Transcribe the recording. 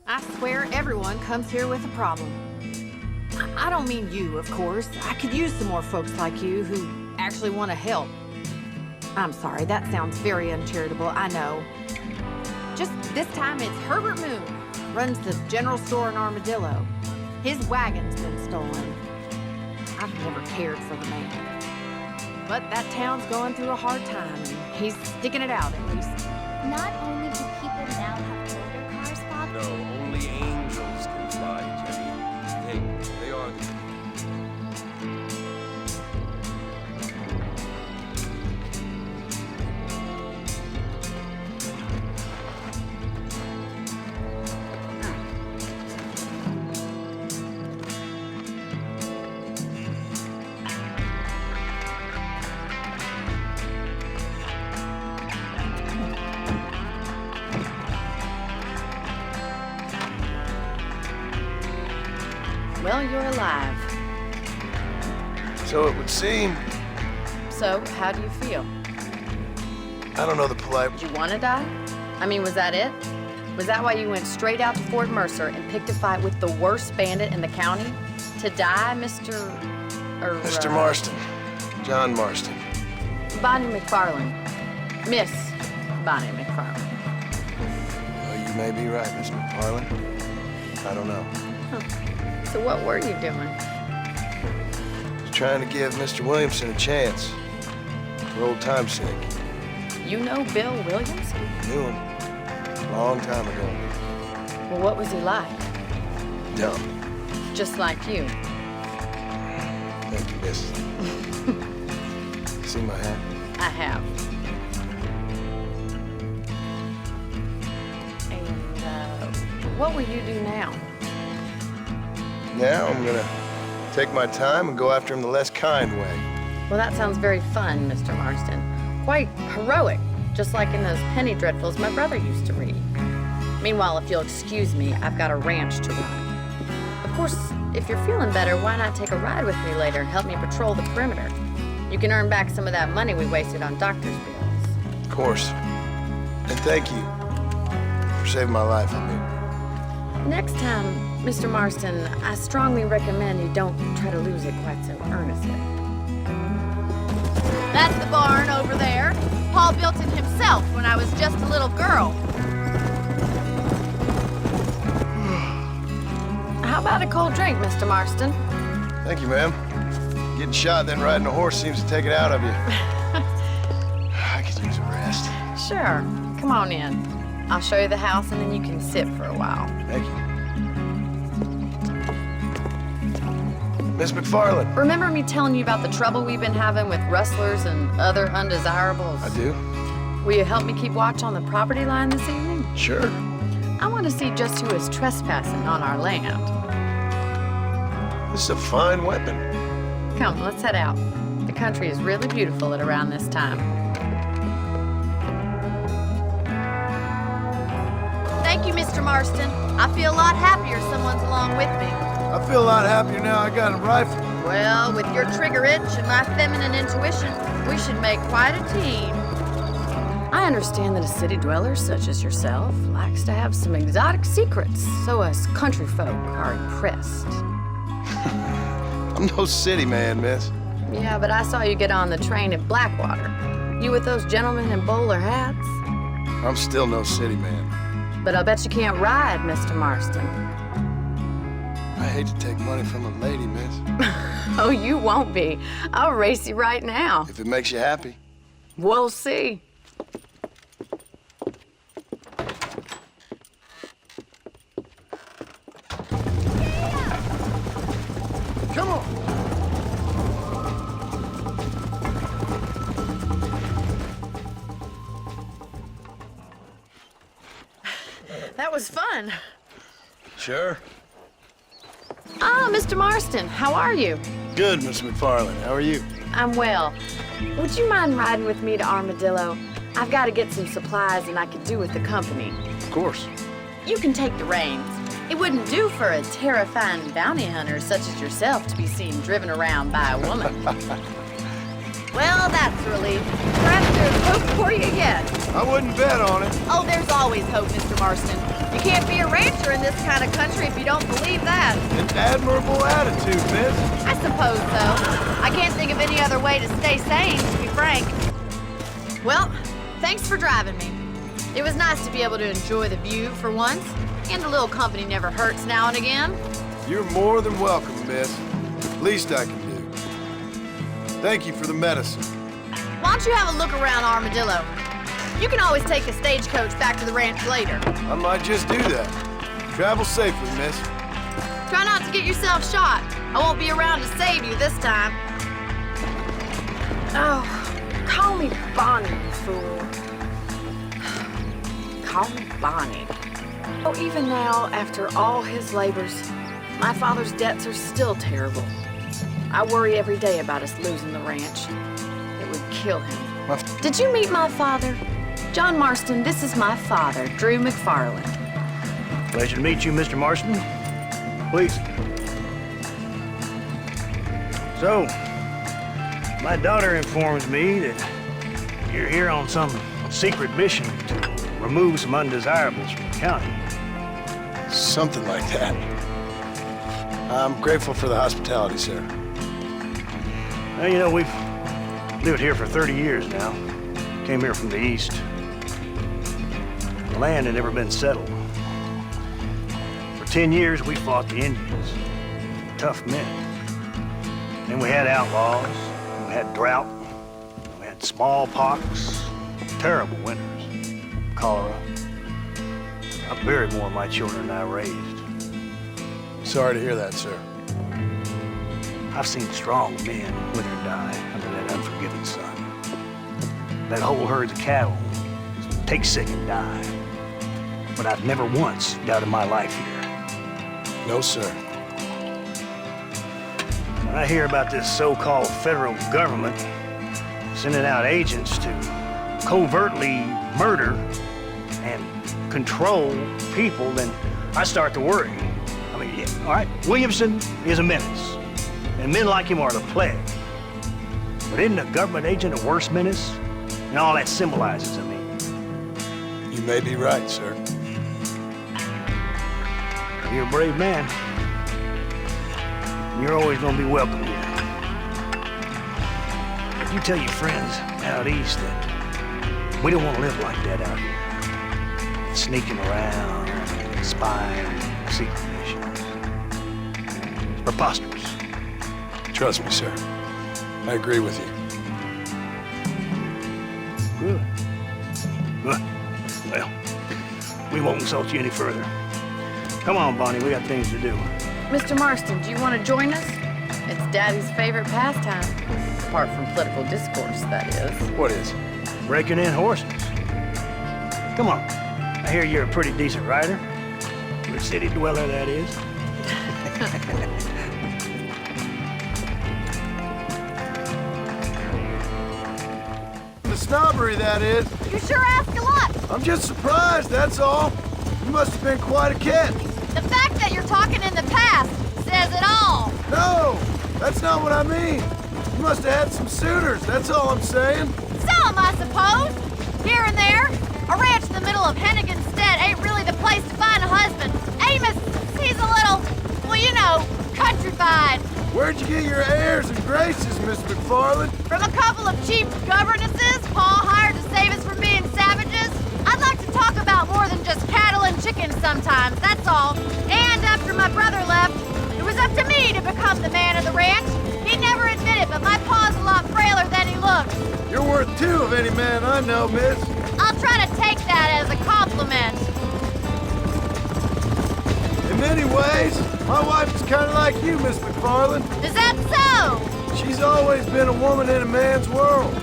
I swear everyone comes here with a problem. I don't mean you, of course. I could use some more folks like you who actually want to help. I'm sorry, that sounds very uncharitable, I know. Just this time it's Herbert Moon, runs the general store in Armadillo. His wagon's been stolen. I've never cared for the man. But that town's going through a hard time, and he's sticking it out at least. Not only do people now have motor cars, Bob. No, only angels can fly, Jenny. Hey, they are the... Well, you're alive. So it would seem. So, how do you feel? I don't know the polite... Did you want to die? I mean, was that it? Was that why you went straight out to Fort Mercer and picked a fight with the worst bandit in the county? To die, Mr. Mr. Marston. John Marston. Bonnie MacFarlane. Miss Bonnie MacFarlane. Well, you may be right, Miss MacFarlane. I don't know. Huh. So what were you doing? Just trying to give Mr. Williamson a chance. For old time's sake. You know Bill Williamson? Knew him. Long time ago. Well, what was he like? Dumb. Just like you. Thank you, miss. See my hat? I have. And, what will you do now? Now I'm gonna take my time and go after him the less kind way. Well, that sounds very fun, Mr. Marston. Quite heroic, just like in those penny dreadfuls my brother used to read. Meanwhile, if you'll excuse me, I've got a ranch to run. Of course, if you're feeling better, why not take a ride with me later and help me patrol the perimeter? You can earn back some of that money we wasted on doctor's bills. Of course. And thank you for saving my life, I mean. Next time, Mr. Marston, I strongly recommend you don't try to lose it quite so earnestly. That's the barn over there. Paul built it himself when I was just a little girl. How about a cold drink, Mr. Marston? Thank you, ma'am. Getting shot, then riding a horse seems to take it out of you. I could use a rest. Sure. Come on in. I'll show you the house, and then you can sit for a while. Thank you. Miss MacFarlane. Remember me telling you about the trouble we've been having with rustlers and other undesirables? I do? Will you help me keep watch on the property line this evening? Sure. I want to see just who is trespassing on our land. This is a fine weapon. Come, let's head out. The country is really beautiful at around this time. Thank you, Mr. Marston. I feel a lot happier someone's along with me. I feel a lot happier now I got a rifle. Well, with your trigger itch and my feminine intuition, we should make quite a team. I understand that a city dweller such as yourself likes to have some exotic secrets, so us country folk are impressed. I'm no city man, miss. Yeah, but I saw you get on the train at Blackwater. You with those gentlemen in bowler hats? I'm still no city man. But I'll bet you can't ride, Mr. Marston. I hate to take money from a lady, miss. Oh, you won't be. I'll race you right now. If it makes you happy. We'll see. Come on. That was fun. Sure. Ah, Mr. Marston, how are you? Good, Miss MacFarlane. How are you? I'm well. Would you mind riding with me to Armadillo? I've got to get some supplies and I could do with the company. Of course. You can take the reins. It wouldn't do for a terrifying bounty hunter such as yourself to be seen driven around by a woman. Well, that's a relief. Perhaps there's hope for you yet. I wouldn't bet on it. Oh, there's always hope, Mr. Marston. You can't be a rancher in this if you don't believe that. An admirable attitude, miss. I suppose so. I can't think of any other way to stay sane, to be frank. Well, thanks for driving me. It was nice to be able to enjoy the view for once, and a little company never hurts now and again. You're more than welcome, miss. Least I can do. Thank you for the medicine. Why don't you have a look around Armadillo? You can always take the stagecoach back to the ranch later. I might just do that. Travel safely, miss. Try not to get yourself shot. I won't be around to save you this time. Oh, call me Bonnie, you fool. Call me Bonnie. Oh, even now, after all his labors, my father's debts are still terrible. I worry every day about us losing the ranch. It would kill him. Did you meet my father? John Marston, this is my father, Drew MacFarlane. Pleasure to meet you, Mr. Marston. Please. So, my daughter informs me that you're here on some secret mission to remove some undesirables from the county. Something like that. I'm grateful for the hospitality, sir. Well, you know, we've lived here for 30 years now. Came here from the east. The land had never been settled. For 10 years, we fought the Indians. Tough men. Then we had outlaws, we had drought, we had smallpox, terrible winters, cholera. I buried more of my children than I raised. Sorry to hear that, sir. I've seen strong men wither and die under that unforgiving sun. That whole herds of cattle take sick and die. But I've never once doubted my life here. No, sir. When I hear about this so-called federal government sending out agents to covertly murder and control people, then I start to worry. I mean, yeah, all right, Williamson is a menace, and men like him are the plague. But isn't a government agent a worse menace? And all that symbolizes, I mean. You may be right, sir. You're a brave man. You're always gonna be welcome here. If you tell your friends out east that we don't want to live like that out here, sneaking around, spying, secret missions. It's preposterous. Trust me, sir. I agree with you. Good. Good. Well, we won't insult you any further. Come on, Bonnie, we got things to do. Mr. Marston, do you want to join us? It's Daddy's favorite pastime. Apart from political discourse, that is. What is? Breaking in horses. Come on. I hear you're a pretty decent rider. Good city dweller, that is. The snobbery, that is. You sure ask a lot. I'm just surprised, that's all. You must have been quite a catch. The fact that you're talking in the past says it all. No, that's not what I mean. You must have had some suitors, that's all I'm saying. Some, I suppose. Here and there. A ranch in the middle of Hennigan's Stead ain't really the place to find a husband. Amos, he's a little, well, you know, countrified. Where'd you get your airs and graces, Miss MacFarlane? From a couple of cheap governesses Pa hired to save us from being savages. I'd like to talk about more than just cattle and chickens sometimes, that's all. And after my brother left, it was up to me to become the man of the ranch. He never admitted, but my pa's a lot frailer than he looks. You're worth two of any man I know, miss. I'll try to take that as a compliment. In many ways, my wife is kind of like you, Miss MacFarlane. Is that so? She's always been a woman in a man's world.